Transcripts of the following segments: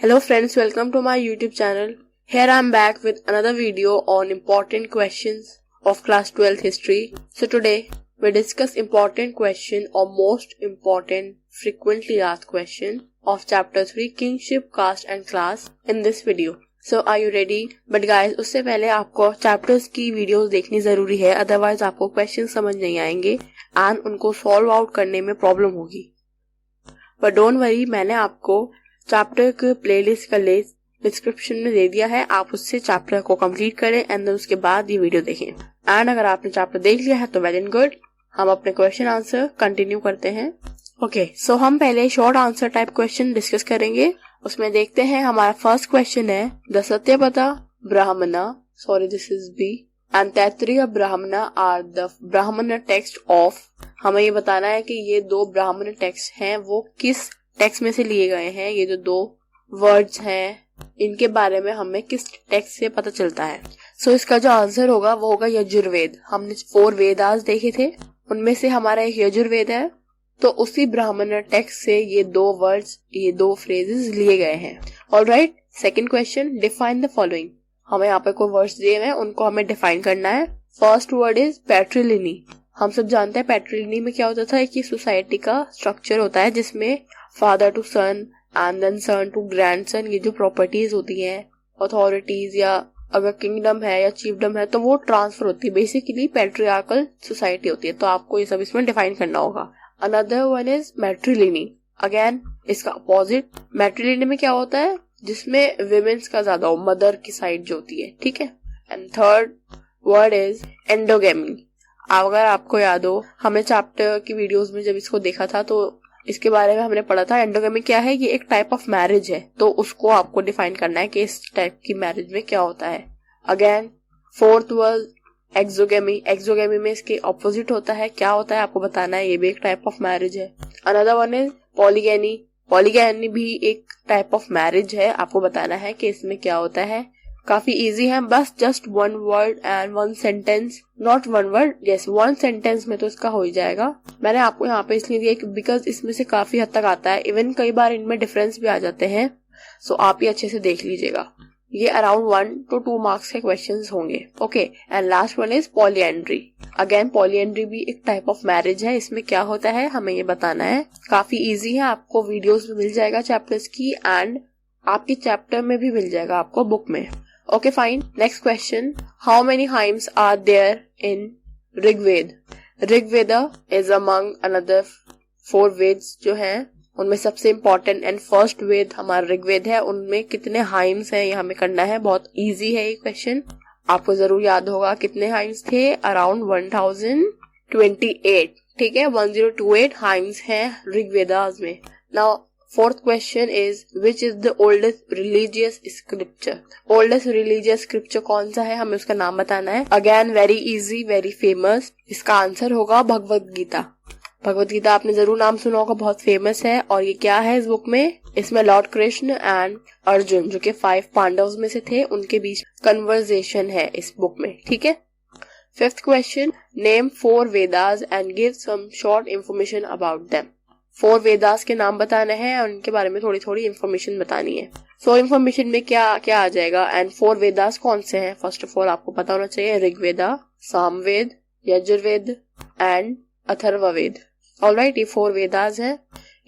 Hello friends, welcome to my YouTube channel. Here I am back with another video on important questions of class 12th history. So today we discuss important question or most important frequently asked question of chapter 3 kingship, caste and class in this video. So are you ready? But guys, उससे पहले आपको chapters की videos देखनी जरूरी है, otherwise आपको questions समझ नहीं आएंगे and उनको solve out करने में problem होगी. But don't worry, मैंने आपको चैप्टर के प्लेलिस्ट का लिंक डिस्क्रिप्शन में दे दिया है. आप उससे चैप्टर को कंप्लीट करें एंड देन उसके बाद ये वीडियो देखें. एंड अगर आपने चैप्टर देख लिया है तो वेल एंड गुड. हम अपने क्वेश्चन आंसर कंटिन्यू करते हैं. ओके, सो हम पहले short answer type question discuss करेंगे. उसमें देखते हैं. हमारा फर्स्ट क्वेश्चन है the Satyavata Brahmana, sorry this is B, and Taittiriya Brahmana are the Brahmana text of. हमें ये बताना है कि ये दो ब्राह्मण टेक्स्ट हैं वो किस टेक्स्ट में से लिए गए हैं. ये जो दो वर्ड्स हैं इनके बारे में हमें किस टेक्स्ट से पता चलता है. सो इसका जो आंसर होगा वो होगा यजुर्वेद. हमने 4 वेदास देखे थे, उनमें से हमारा एक यजुर्वेद है. तो उसी ब्राह्मण टेक्स्ट से ये दो वर्ड्स, ये दो फ्रेजेस लिए गए हैं. Alright, second question, define the following. हमें यहाँ पे कोई वर्ड्स दिए हुए हैं, उनको हमें डिफाइन करना है. First word is patriliny. हम सब जानते हैं पैट्रिलिनी में क्या होता था. एक सोसाइटी का स्ट्रक्चर होता है जिसमें father to son and then son to grandson, ये जो प्रॉपर्टीज होती हैं, अथॉरिटीज या अगर किंगडम है या चीफडम है तो वो ट्रांसफर होती है. बेसिकली पैट्रियार्कल सोसाइटी होती है. तो आपको ये सब इसमें डिफाइन करना होगा. Another one is matriliny. Again इसका अपोजिट. मैट्रिलिनी में क्या होता है, जिसमें विमेन्स का ज्यादा हो, मदर की साइड जो होती है. ठीक है. And third word is endogamy. अगर आपको याद हो, हमें चैप्टर की वीडियोस में जब इसको देखा था तो इसके बारे में हमने पढ़ा था. एंडोगेमी क्या है, ये एक टाइप ऑफ मैरिज है. तो उसको आपको डिफाइन करना है कि इस टाइप की मैरिज में क्या होता है. Again fourth word exogamy. Exogamy में इसके ऑपोजिट होता है. क्या होता है आपको बताना है, ये भी एक टाइप ऑफ मैरिज है. Another one is polygyny. Polygyny भी एक टाइप ऑफ मैरिज है. आपको बताना है कि इसमें क्या होता है. काफी इजी है, बस just 1 word and 1 sentence, not 1 word, yes 1 sentence में तो इसका हो ही जाएगा. मैंने आपको यहाँ पे इसलिए दिया बिकॉज इसमें से काफी हद तक आता है. इवन कई बार इनमें डिफरेंस भी आ जाते हैं. सो आप ये अच्छे से देख लीजिएगा. ये अराउंड 1 to 2 मार्क्स के क्वेश्चंस होंगे. Okay, and last one is polyandry. Again polyandry भी एक टाइप ऑफ मैरिज है. इसमें क्या होता है हमें ये बताना है. काफी इजी है, आपको वीडियोस में मिल जाएगा चैप्टर्स की एंड आपकी चैप्टर में भी मिल जाएगा आपको बुक में. Okay, fine. Next question. How many hymns are there in Rigved? Rigveda is among another 4 Veds जो हैं उनमें सबसे important and first वेद हमारा ऋग्वेद है. उनमें कितने हाइम्स हैं ये हमें करना है. बहुत इजी है ये क्वेश्चन, आपको जरूर याद होगा. कितने हाइम्स थे, अराउंड 1028. ठीक है, 1028 हाइम्स हैं ऋग्वेदास में. Now fourth question is which is the oldest religious scripture? Oldest religious scripture कौन सा है, हमें उसका नाम बताना है. Again very easy, very famous. इसका आंसर होगा भगवत गीता. भगवत गीता आपने जरूर नाम सुना होगा, बहुत फेमस है. और ये क्या है इस बुक में, इसमें लॉर्ड कृष्ण एंड अर्जुन जो कि 5 पांडवों में से थे उनके बीच कन्वर्सेशन है इस बुक में. ठीक है. Fifth question, name 4 Vedas and give some short information about them. 4 Vedas के नाम बताने हैं और उनके बारे में थोड़ी थोड़ी इन्फॉर्मेशन बतानी है. सो इन्फॉर्मेशन में क्या क्या आ जाएगा एंड 4 वेदास कौन से हैं. फर्स्ट ऑफ ऑल आपको पता होना चाहिए ऋग्वेदा, सामवेद, यजुर्वेद एंड अथर्ववेद. ऑलराइट, ये 4 वेदास हैं.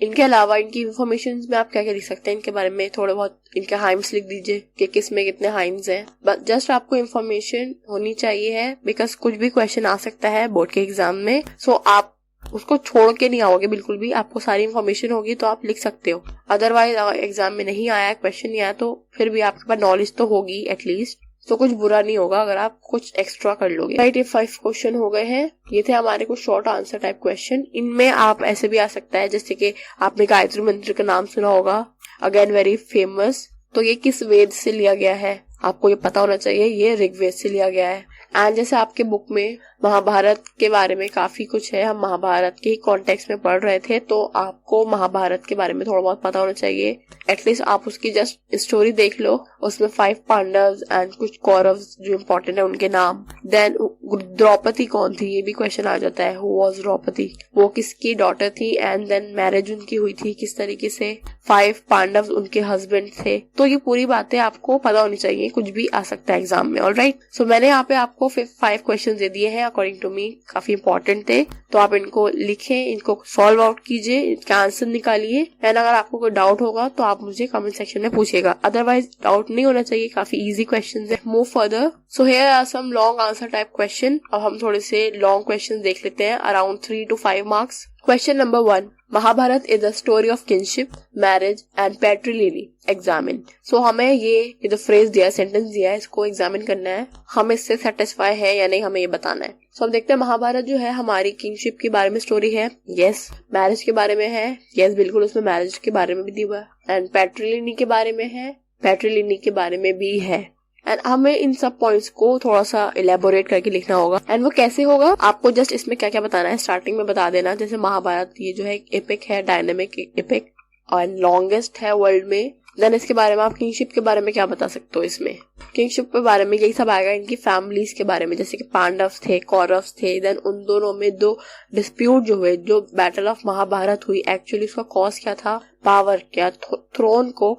इनके अलावा इनकी इन्फॉर्मेशन में आप क्या क्या लिख सकते हैं, इनके बारे में थोड़े बहुत इनके हाइम्स लिख दीजिए कि किस में कितने हाइम्स हैं. बट जस्ट आपको इन्फॉर्मेशन होनी चाहिए है बिकॉज कुछ भी क्वेश्चन आ सकता है बोर्ड के एग्जाम में. सो आप उसको छोड़ के नहीं आओगे बिल्कुल भी, आपको सारी इन्फॉर्मेशन होगी तो आप लिख सकते हो. अदरवाइज एग्जाम में नहीं आया, क्वेश्चन नहीं आया तो फिर भी आपके पास नॉलेज तो होगी एटलीस्ट. तो कुछ बुरा नहीं होगा अगर आप कुछ एक्स्ट्रा कर लोगे. राइट, ये 5 क्वेश्चन हो गए हैं. ये थे हमारे कुछ शॉर्ट आंसर टाइप क्वेश्चन. इनमें आप ऐसे भी आ सकता है जैसे कि आपने गायत्री मंत्र का नाम सुना होगा, अगेन वेरी फेमस. तो ये किस वेद से लिया गया है आपको ये पता होना चाहिए. ये ऋग्वेद से लिया गया है. एंड जैसे आपके बुक में महाभारत के बारे में काफी कुछ है, हम महाभारत के ही कॉन्टेक्स्ट में पढ़ रहे थे, तो आपको महाभारत के बारे में थोड़ा बहुत पता होना चाहिए. एटलीस्ट आप उसकी जस्ट स्टोरी देख लो. उसमें 5 पांडव एंड कुछ कौरव्स जो इम्पोर्टेंट है उनके नाम. देन द्रौपदी कौन थी ये भी क्वेश्चन आ जाता है. हु वाज द्रौपदी, वो किसकी डॉटर थी एंड देन मैरिज उनकी हुई थी किस तरीके से. 5 पांडव उनके हस्बैंड थे। तो ये पूरी बातें आपको पता होनी चाहिए, कुछ भी आ सकता है एग्जाम में। ऑलराइट, सो मैंने यहाँ पे आपको 5 क्वेश्चन दे दिए हैं, अकॉर्डिंग टू मी काफी इंपॉर्टेंट थे। तो आप इनको लिखें, इनको सॉल्व आउट कीजिए, इनका आंसर निकालिए, एंड अगर आपको कोई डाउट होगा तो आप मुझे कमेंट सेक्शन में पूछिएगा। अदरवाइज डाउट नहीं होना चाहिए, काफी इजी क्वेश्चन है। Move further, so here are some long answer type question. अब हम थोड़े से लॉन्ग क्वेश्चन देख लेते हैं, around 3 to 5 marks. Question number 1, Mahabharata is the story of kinship, marriage and patriliny. Examine. So हमें ये जो फ्रेज दिया है, सेंटेंस दिया है, इसको एग्जामिन करना है, हम इससे सेटिस्फाई है या नहीं, हमें ये बताना है। सो हम देखते हैं, महाभारत जो है हमारी किंगशिप के बारे में स्टोरी है, यस। मैरिज के बारे में है, यस बिल्कुल, उसमें मैरिज के बारे में भी दिया हुआ है। एंड पैट्रिलिनी के बारे में है, पैट्रिलिनी के बारे में भी है। एंड हमें इन सब पॉइंट्स को थोड़ा सा इलेबोरेट करके लिखना होगा। एंड वो कैसे होगा, आपको जस्ट इसमें क्या क्या बताना है स्टार्टिंग में बता देना। जैसे महाभारत ये जो है एपिक है, डायनेमिक एपिक और लॉन्गेस्ट है वर्ल्ड में। देन इसके बारे में आप किंगशिप के बारे में क्या बता सकते हो, इसमें किंगशिप के बारे में यही सब आएगा, इनकी फैमिलीज के बारे में, जैसे कि पांडव थे, कौरव थे। देन उन दोनों में दो डिस्प्यूट जो हुए, जो बैटल ऑफ महाभारत हुई, एक्चुअली उसका कॉज क्या था, पावर क्या, थ्रोन को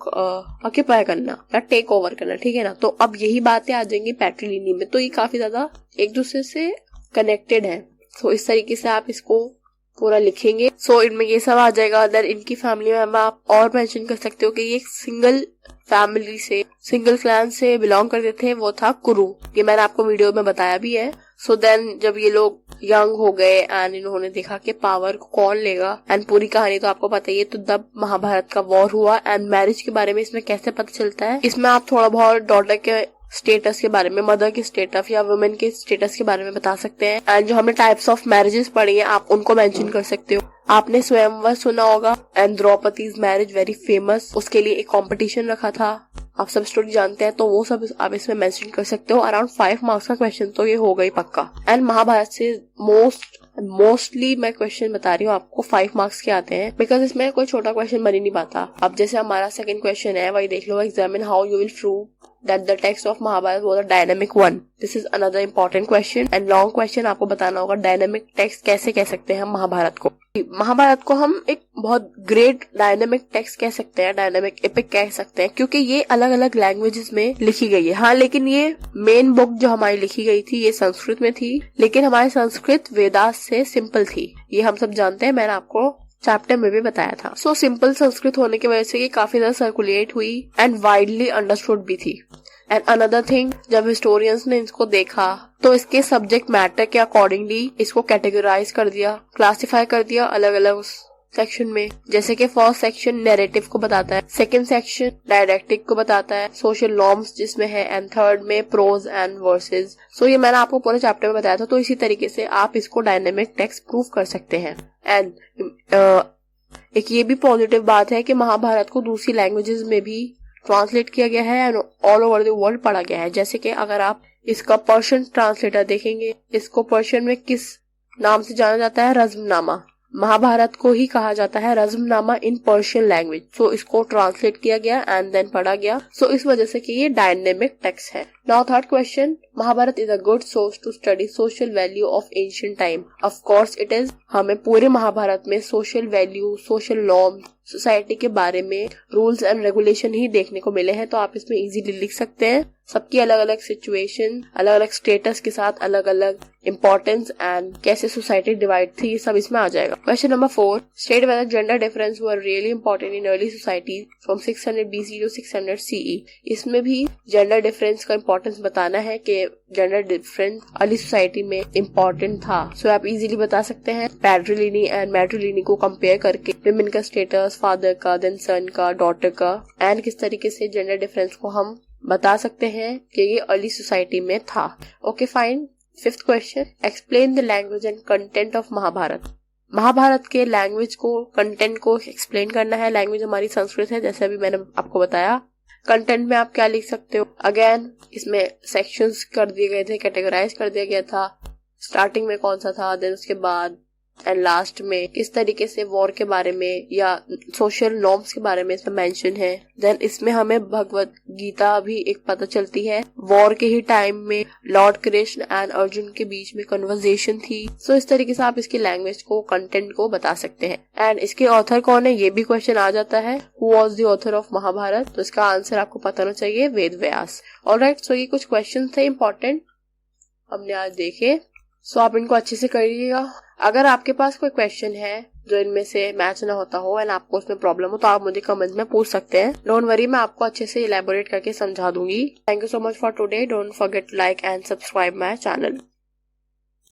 ऑक्यूपाई करना या टेक ओवर करना, ठीक है ना। तो अब यही बातें आ जाएंगी पैट्रिलिनी में, तो ये काफी ज्यादा एक दूसरे से कनेक्टेड है। तो इस तरीके से आप इसको पूरा लिखेंगे। सो इनमें ये सब आ जाएगा। अदर इनकी फैमिली में आप और मेंशन कर सकते हो कि ये सिंगल फैमिली से, सिंगल क्लैन से बिलोंग करते थे, वो था कुरु। ये मैंने आपको वीडियो में बताया भी है। सो देन जब ये लोग यंग हो गए एंड इन्होंने देखा कि पावर को कौन लेगा, एंड पूरी कहानी तो आपको पता ही है, तो तब महाभारत का वॉर हुआ। एंड मैरिज के बारे में इसमें कैसे पता चलता है, इसमें आप थोड़ा बहुत डॉटर के स्टेटस के बारे में, मदर के स्टेटस या वुमेन के स्टेटस के बारे में बता सकते हैं। एंड जो हमने टाइप्स ऑफ मैरिजेस पढ़ी है, आप उनको मेंशन कर सकते हो। आपने स्वयंवर सुना होगा, and Draupadi's marriage very famous, उसके लिए एक कंपटीशन रखा था, आप सब स्टोरी जानते हैं, तो वो सब आप इसमें मेंशन कर सकते हो। अराउंड 5 मार्क्स का क्वेश्चन तो ये हो गई पक्का। एंड महाभारत से मोस्टली मैं क्वेश्चन बता रही हूँ आपको 5 मार्क्स के आते हैं, बिकॉज इसमें कोई छोटा क्वेश्चन बन ही नहीं पाता। अब जैसे हमारा सेकंड क्वेश्चन है, वही देख लो, examine how you will prove that the text of Mahabharata was a dynamic one. This is another important question and long question। आपको बताना होगा dynamic text कैसे कह सकते हैं हम महाभारत को। महाभारत को हम एक बहुत ग्रेट डायनेमिक टेक्स्ट कह सकते हैं, डायनेमिक एपिक कह सकते हैं, क्योंकि ये अलग अलग लैंग्वेजेस में लिखी गई है। हाँ, लेकिन ये मेन बुक जो हमारी लिखी गई थी ये संस्कृत में थी, लेकिन हमारी संस्कृत वेदास से सिंपल थी, ये हम सब जानते हैं, मैंने आपको चैप्टर में भी बताया था। सो सिंपल संस्कृत होने की वजह से ये काफी ज्यादा सर्कुलेट हुई एंड वाइडली अंडरस्टूड भी थी। एंड अनदर थिंग, जब हिस्टोरियंस ने इसको देखा तो इसके सब्जेक्ट मैटर के अकॉर्डिंगली इसको कैटेगराइज कर दिया, क्लासिफाई कर दिया अलग अलग सेक्शन में। जैसे कि फर्स्ट सेक्शन नैरेटिव को बताता है, सेकंड सेक्शन डायडेक्टिक को बताता है, सोशल नॉर्म्स जिसमें है, एंड थर्ड में प्रोज एंड वर्सेस। सो ये मैंने आपको पूरे चैप्टर में बताया था। तो इसी तरीके से आप इसको डायनेमिक टेक्स्ट प्रूव कर सकते हैं। एंड एक ये भी पॉजिटिव बात है कि महाभारत को दूसरी लैंग्वेजेस में भी ट्रांसलेट किया गया है and all over the world पढ़ा गया है। जैसे कि अगर आप इसका पर्शियन ट्रांसलेटर देखेंगे, इसको पर्शियन में किस नाम से जाना जाता है, रज़्मनामा। महाभारत को ही कहा जाता है रज़्मनामा इन पर्शियन लैंग्वेज। सो इसको ट्रांसलेट किया गया एंड देन पढ़ा गया। सो इस वजह से कि ये डायनेमिक टेक्स्ट है। Now third question, Mahabharata is a good source to study social value of ancient time. Of course it is. हमें पूरे महाभारत में social value, social norm, society के बारे में रूल्स एंड रेगुलेशन ही देखने को मिले हैं। तो आप इसमें इजीली लिख सकते हैं, सबकी अलग अलग सिचुएशन, अलग अलग स्टेटस के साथ अलग अलग इम्पोर्टेंस एंड कैसे सोसाइटी डिवाइड थी, ये सब इसमें आ जाएगा। Question number 4, state whether gender difference were really important in early society from 600 BC to 600 CE। इसमें भी जेंडर डिफरेंस का इम्पोर्टेंस बताना है कि जेंडर डिफरेंस अर्ली सोसाइटी में इम्पोर्टेंट था। सो आप इजीली बता सकते हैं पैट्रिलिनी एंड मैट्रिलिनी को कंपेयर करके, विमेन का स्टेटस, फादर का, देन सन का, डॉटर का, एंड किस तरीके से जेंडर डिफरेंस को हम बता सकते हैं कि ये अर्ली सोसाइटी में था। Okay fine. Fifth question, explain the language and content of Mahabharata. Mahabharata के लैंग्वेज को, कंटेंट को एक्सप्लेन करना है। लैंग्वेज हमारी संस्कृत है, जैसे अभी मैंने आपको बताया। कंटेंट में आप क्या लिख सकते हो, अगेन इसमें सेक्शंस कर दिए गए थे, कैटेगराइज कर दिया गया था। स्टार्टिंग में कौन सा था, देन उसके बाद एंड लास्ट में किस तरीके से वॉर के बारे में या सोशल नॉर्म्स के बारे में इसमें मेंशन है। देन इसमें हमें भगवत गीता भी एक पता चलती है। वॉर के ही टाइम में लॉर्ड कृष्ण एंड अर्जुन के बीच में कन्वर्सेशन थी। सो इस तरीके से आप इसकी लैंग्वेज को, कंटेंट को बता सकते हैं। एंड इसके ऑथर कौन है ये भी क्वेश्चन आ जाता है। Who was the author of Mahabharata? तो इसका आंसर आपको पता होना चाहिए, वेद व्यास। ऑलराइट, सो ये कुछ क्वेश्चन थे इंपॉर्टेंट हमने आज देखे। सो आप इनको अच्छे से करिएगा। अगर आपके पास कोई क्वेश्चन है जो इनमें से मैच ना होता हो एंड आपको उसमें प्रॉब्लम हो तो आप मुझे कमेंट में पूछ सकते हैं। डोंट वरी, मैं आपको अच्छे से इलेबोरेट करके समझा दूंगी। Thank you so much for today. Don't forget to like and subscribe my channel.